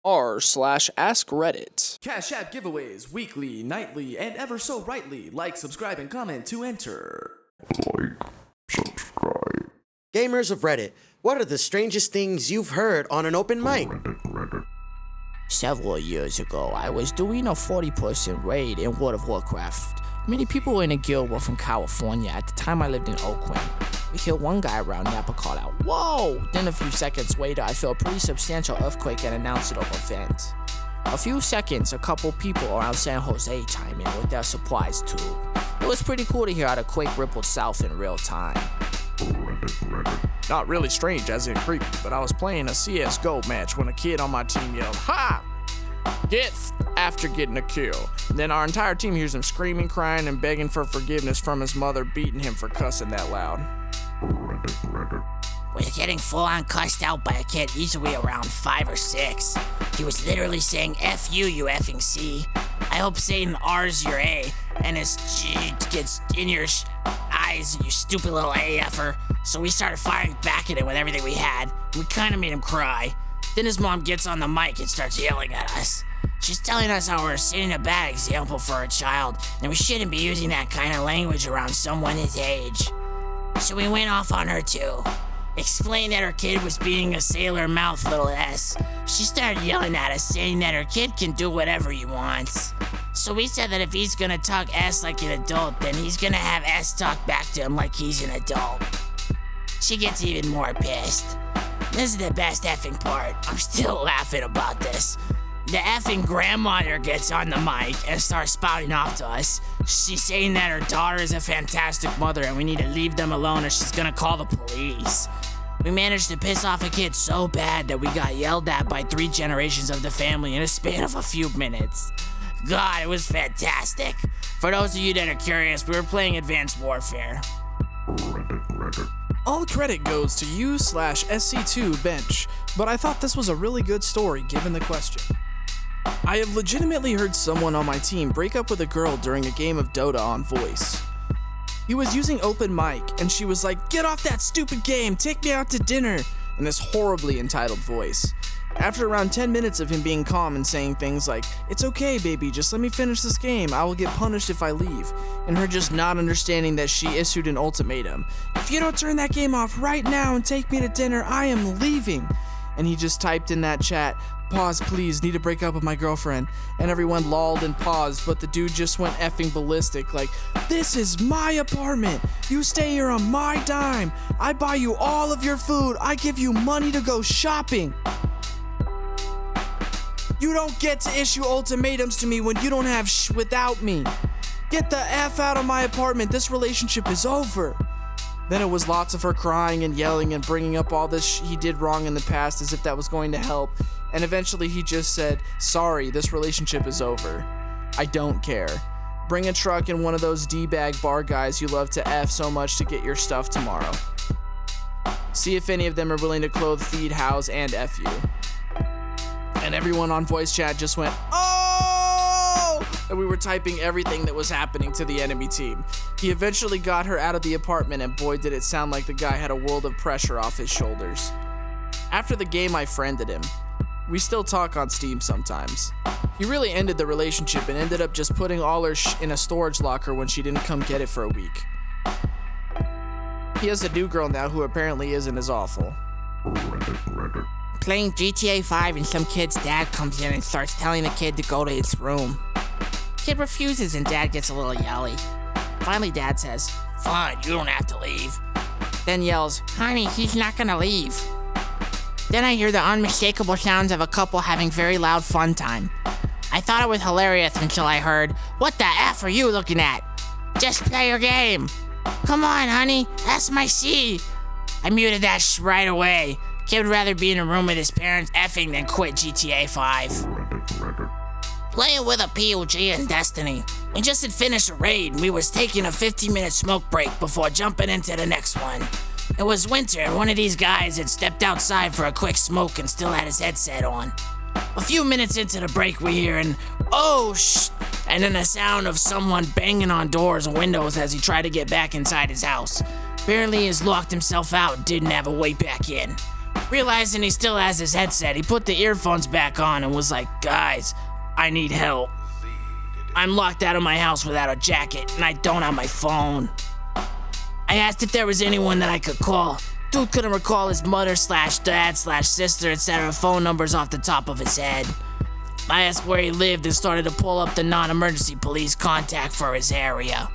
r/Askreddit. Cashapp giveaways weekly, nightly, and ever so rightly. Like, subscribe, and comment to enter. Like, subscribe. Gamers of Reddit, what are the strangest things you've heard on an open mic? Reddit. Several years ago, I was doing a 40-person raid in World of Warcraft. Many people in the guild were from California. At the time, I lived in Oakland. We killed one guy around Napa, called out, "Whoa!" Then a few seconds later, I felt a pretty substantial earthquake and announced it over vent. A few seconds, a couple people around San Jose chimed in with their supplies too. It was pretty cool to hear how the quake rippled south in real time. Reddit. Not really strange as in creepy, but I was playing a CSGO match when a kid on my team yelled, "Ha! Get!" after getting a kill. Then our entire team hears him screaming, crying, and begging for forgiveness from his mother beating him for cussing that loud. Reddit. Was getting full-on cussed out by a kid easily around 5 or 6. He was literally saying, "F you, you effing C. I hope saying R's your A, and his G gets in your eyes, you stupid little AFer." So we started firing back at him with everything we had. We kind of made him cry. Then his mom gets on the mic and starts yelling at us. She's telling us how we're setting a bad example for a child, and we shouldn't be using that kind of language around someone his age. So we went off on her too. Explained that her kid was being a sailor mouth little S. She started yelling at us, saying that her kid can do whatever he wants. So we said that if he's gonna talk S like an adult, then he's gonna have S talk back to him like he's an adult. She gets even more pissed. This is the best effing part. I'm still laughing about this. The effing grandmother gets on the mic and starts spouting off to us. She's saying that her daughter is a fantastic mother and we need to leave them alone or she's gonna call the police. We managed to piss off a kid so bad that we got yelled at by 3 generations of the family in a span of a few minutes. God, it was fantastic. For those of you that are curious, we were playing Advanced Warfare. Reddit. All credit goes to you/SC2 Bench, but I thought this was a really good story given the question. I have legitimately heard someone on my team break up with a girl during a game of Dota on voice. He was using open mic, and she was like, "Get off that stupid game, take me out to dinner," in this horribly entitled voice. After around 10 minutes of him being calm and saying things like, "It's okay, baby, just let me finish this game, I will get punished if I leave," and her just not understanding that she issued an ultimatum, "If you don't turn that game off right now and take me to dinner, I am leaving," and he just typed in that chat, "Pause please, need to break up with my girlfriend," and everyone lolled and paused, but the dude just went effing ballistic like, "This is my apartment, you stay here on my dime, I buy you all of your food, I give you money to go shopping. You don't get to issue ultimatums to me when you don't have without me. Get the F out of my apartment, this relationship is over." Then it was lots of her crying and yelling and bringing up all this he did wrong in the past as if that was going to help, and eventually he just said, "Sorry, this relationship is over. I don't care. Bring a truck and one of those D-bag bar guys you love to F so much to get your stuff tomorrow. See if any of them are willing to clothe, feed, house, and F you." And everyone on voice chat just went, "Oh!" And we were typing everything that was happening to the enemy team. He eventually got her out of the apartment, and boy did it sound like the guy had a world of pressure off his shoulders. After the game, I friended him. We still talk on Steam sometimes. He really ended the relationship and ended up just putting all her in a storage locker when she didn't come get it for a week. He has a new girl now who apparently isn't as awful. Reddit. Playing GTA 5 and some kid's dad comes in and starts telling the kid to go to his room. Kid refuses and dad gets a little yelly. Finally dad says, "Fine, you don't have to leave." Then yells, "Honey, he's not gonna leave." Then I hear the unmistakable sounds of a couple having very loud fun time. I thought it was hilarious until I heard, "What the F are you looking at? Just play your game. Come on, honey, that's my C." I muted that right away. Kid would rather be in a room with his parents effing than quit GTA 5. Reddit. Playing with a PUG in Destiny. We just had finished a raid and we was taking a 15-minute smoke break before jumping into the next one. It was winter and one of these guys had stepped outside for a quick smoke and still had his headset on. A few minutes into the break we hear an "oh shh," and then the sound of someone banging on doors and windows as he tried to get back inside his house. Apparently he's locked himself out and didn't have a way back in. Realizing he still has his headset, he put the earphones back on and was like, "Guys, I need help. I'm locked out of my house without a jacket, and I don't have my phone." I asked if there was anyone that I could call. Dude couldn't recall his mother/dad/sister, etc. phone numbers off the top of his head. I asked where he lived and started to pull up the non-emergency police contact for his area.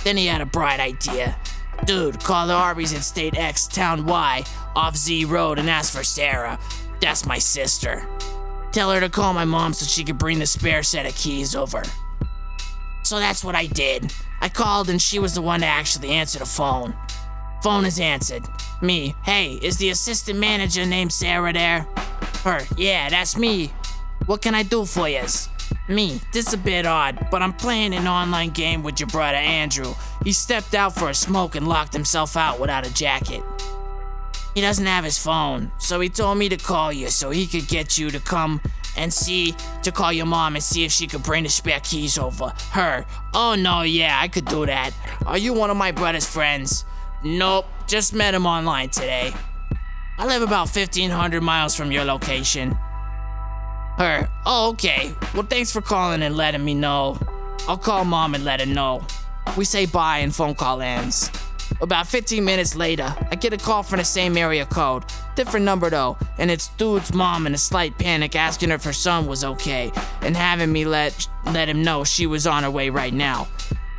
Then he had a bright idea. "Dude, call the Arby's at State X, Town Y, off Z Road and ask for Sarah. That's my sister. Tell her to call my mom so she could bring the spare set of keys over." So that's what I did. I called and she was the one to actually answer the phone. Phone is answered. Me, "Hey, is the assistant manager named Sarah there?" Her, "Yeah, that's me. What can I do for yous?" Me, "This is a bit odd, but I'm playing an online game with your brother Andrew. He stepped out for a smoke and locked himself out without a jacket. He doesn't have his phone, so he told me to call you so he could get you to come and to call your mom and see if she could bring the spare keys over." Her, "Oh no, yeah, I could do that. Are you one of my brother's friends?" "Nope, just met him online today. I live about 1,500 miles from your location." Her, "Oh, okay. Well, thanks for calling and letting me know. I'll call mom and let her know." We say bye and phone call ends. About 15 minutes later, I get a call from the same area code. Different number though, and it's dude's mom in a slight panic asking her if her son was okay and having me let him know she was on her way right now.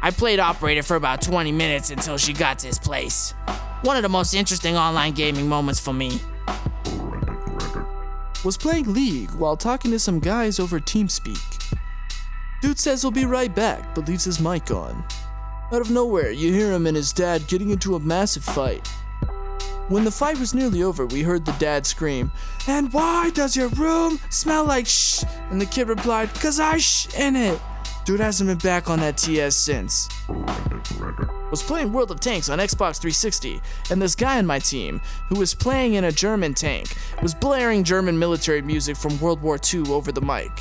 I played operator for about 20 minutes until she got to his place. One of the most interesting online gaming moments for me. Was playing League while talking to some guys over TeamSpeak. Dude says he'll be right back, but leaves his mic on. Out of nowhere, you hear him and his dad getting into a massive fight. When the fight was nearly over, we heard the dad scream, "And why does your room smell like shh?" And the kid replied, "'Cause I shh in it." Dude hasn't been back on that TS since. Was playing World of Tanks on Xbox 360, and this guy on my team, who was playing in a German tank, was blaring German military music from World War II over the mic.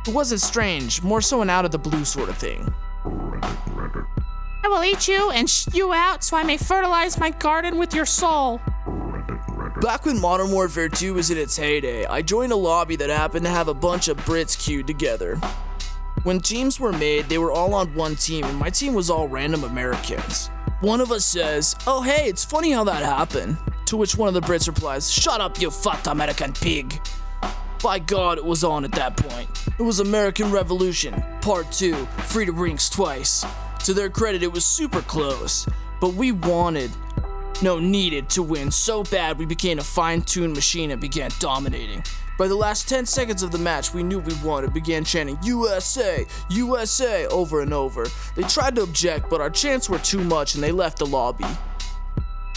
It wasn't strange, more so an out-of-the-blue sort of thing. "I will eat you and you out so I may fertilize my garden with your soul." Back when Modern Warfare 2 was in its heyday, I joined a lobby that happened to have a bunch of Brits queued together. When teams were made, they were all on one team, and my team was all random Americans. One of us says, "Oh hey, it's funny how that happened." To which one of the Brits replies, "Shut up, you fat American pig." By God, it was on at that point. It was American Revolution, Part 2, Freedom Rings twice. To their credit, it was super close, but we needed to win so bad we became a fine-tuned machine and began dominating. By the last 10 seconds of the match, we knew we won and began chanting USA, USA over and over. They tried to object, but our chants were too much and they left the lobby.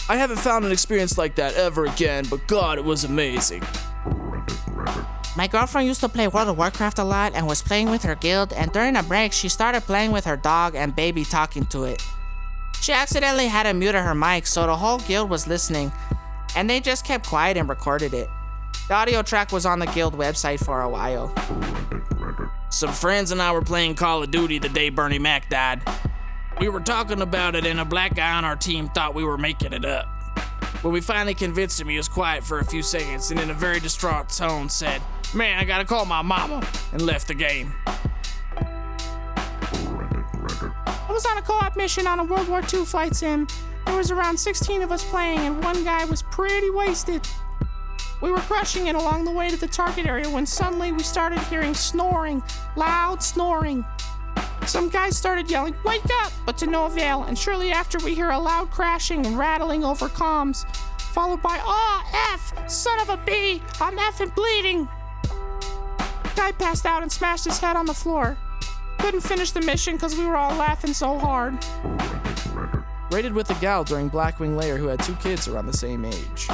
I haven't found an experience like that ever again, but God, it was amazing. My girlfriend used to play World of Warcraft a lot and was playing with her guild, and during a break she started playing with her dog and baby talking to it. She accidentally had to mute her mic, so the whole guild was listening, and they just kept quiet and recorded it. The audio track was on the guild website for a while. Some friends and I were playing Call of Duty the day Bernie Mac died. We were talking about it and a black guy on our team thought we were making it up. When we finally convinced him, he was quiet for a few seconds and in a very distraught tone said, "Man, I gotta call my mama," and left the game. I was on a co-op mission on a World War II flight sim. There was around 16 of us playing, and one guy was pretty wasted. We were crushing it along the way to the target area when suddenly we started hearing snoring, loud snoring. Some guys started yelling, "Wake up!" but to no avail, and shortly after we hear a loud crashing and rattling over comms, followed by, "Aw, F, son of a B, I'm effing bleeding." Guy passed out and smashed his head on the floor. Couldn't finish the mission because we were all laughing so hard. Raided with a gal during Blackwing Lair who had 2 kids around the same age.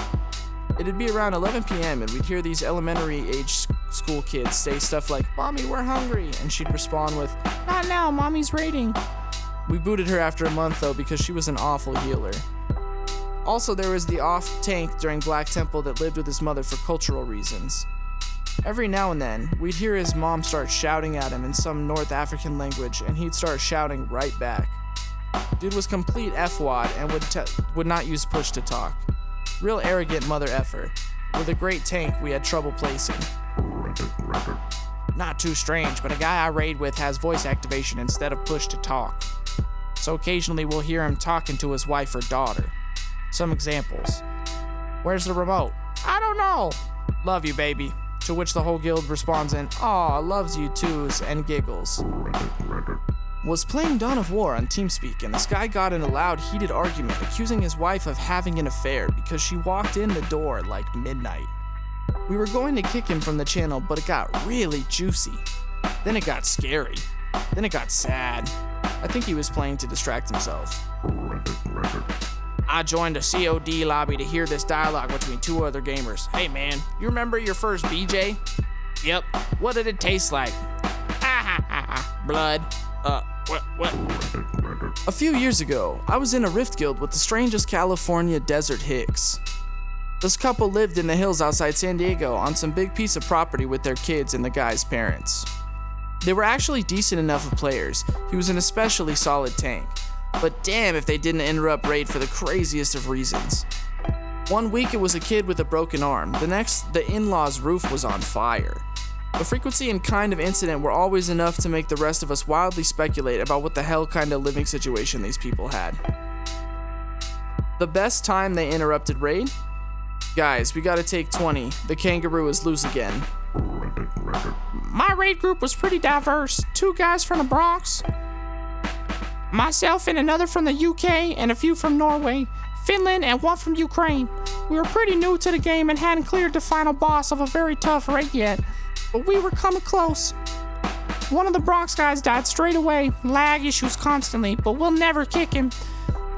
It'd be around 11 p.m. and we'd hear these elementary age school kids say stuff like, "Mommy, we're hungry," and she'd respond with, "Not now, mommy's raiding." We booted her after a month though because she was an awful healer. Also, there was the off-tank during Black Temple that lived with his mother for cultural reasons. Every now and then, we'd hear his mom start shouting at him in some North African language, and he'd start shouting right back. Dude was complete F-wad and would not use push to talk. Real arrogant mother effer. With a great tank we had trouble placing. Not too strange, but a guy I raid with has voice activation instead of push to talk. So occasionally we'll hear him talking to his wife or daughter. Some examples. Where's the remote? I don't know. Love you, baby. To which the whole guild responds in, aw, loves you too's, and giggles. Was playing Dawn of War on TeamSpeak, and this guy got in a loud, heated argument accusing his wife of having an affair because she walked in the door at like midnight. We were going to kick him from the channel, but it got really juicy. Then it got scary. Then it got sad. I think he was playing to distract himself. I joined a COD lobby to hear this dialogue between two other gamers. Hey man, you remember your first BJ? Yep. What did it taste like? Blood. What? A few years ago, I was in a Rift guild with the strangest California desert hicks. This couple lived in the hills outside San Diego on some big piece of property with their kids and the guy's parents. They were actually decent enough of players. He was an especially solid tank. But damn if they didn't interrupt raid for the craziest of reasons. One week it was a kid with a broken arm. The next, the in-laws' roof was on fire. The frequency and kind of incident were always enough to make the rest of us wildly speculate about what the hell kind of living situation these people had. The best time they interrupted raid? Guys, we gotta take 20. The kangaroo is loose again. My raid group was pretty diverse. 2 guys from the Bronx, myself and another from the UK, and a few from Norway, Finland, and 1 from Ukraine. We were pretty new to the game and hadn't cleared the final boss of a very tough raid yet, but we were coming close. One of the Bronx guys died straight away, lag issues constantly, but we'll never kick him,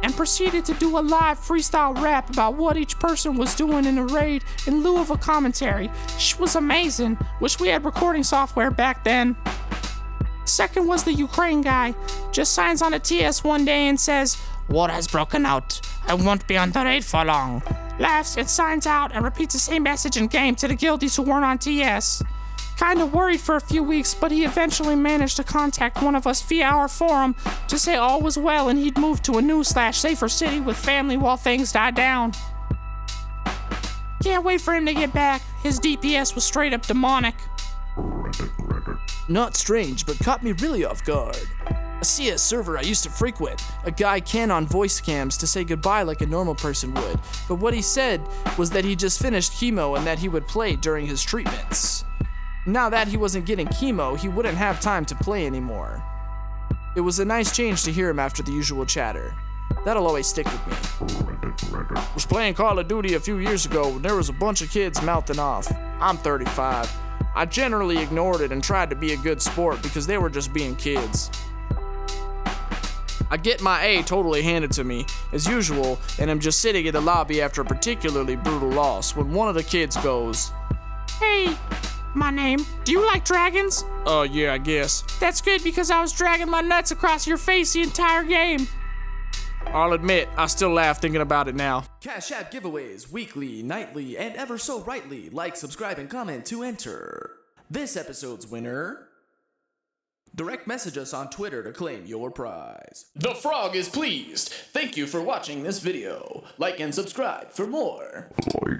and proceeded to do a live freestyle rap about what each person was doing in the raid in lieu of a commentary. Sh was amazing. Wish we had recording software back then. Second was the Ukraine guy. Just signs on a TS one day and says, "War has broken out. I won't be on the raid for long." Laughs and signs out and repeats the same message in game to the guildies who weren't on TS. Kinda worried for a few weeks, but he eventually managed to contact one of us via our forum to say all was well and he'd moved to a new / safer city with family while things died down. Can't wait for him to get back. His DPS was straight up demonic. Not strange, but caught me really off guard. A CS server I used to frequent, a guy can on voice cams to say goodbye like a normal person would, but what he said was that he just finished chemo and that he would play during his treatments. Now that he wasn't getting chemo, he wouldn't have time to play anymore. It was a nice change to hear him after the usual chatter. That'll always stick with me. Was playing Call of Duty a few years ago when there was a bunch of kids mouthing off. I'm 35. I generally ignored it and tried to be a good sport because they were just being kids. I get my A totally handed to me, as usual, and I'm just sitting in the lobby after a particularly brutal loss when one of the kids goes, Hey, my name. Do you like dragons? Yeah, I guess. That's good because I was dragging my nuts across your face the entire game. I'll admit, I still laugh thinking about it now. Cashapp giveaways weekly, nightly, and ever so rightly. Like, subscribe, and comment to enter. This episode's winner. Direct message us on Twitter to claim your prize. The Frog is pleased. Thank you for watching this video. Like and subscribe for more. Like.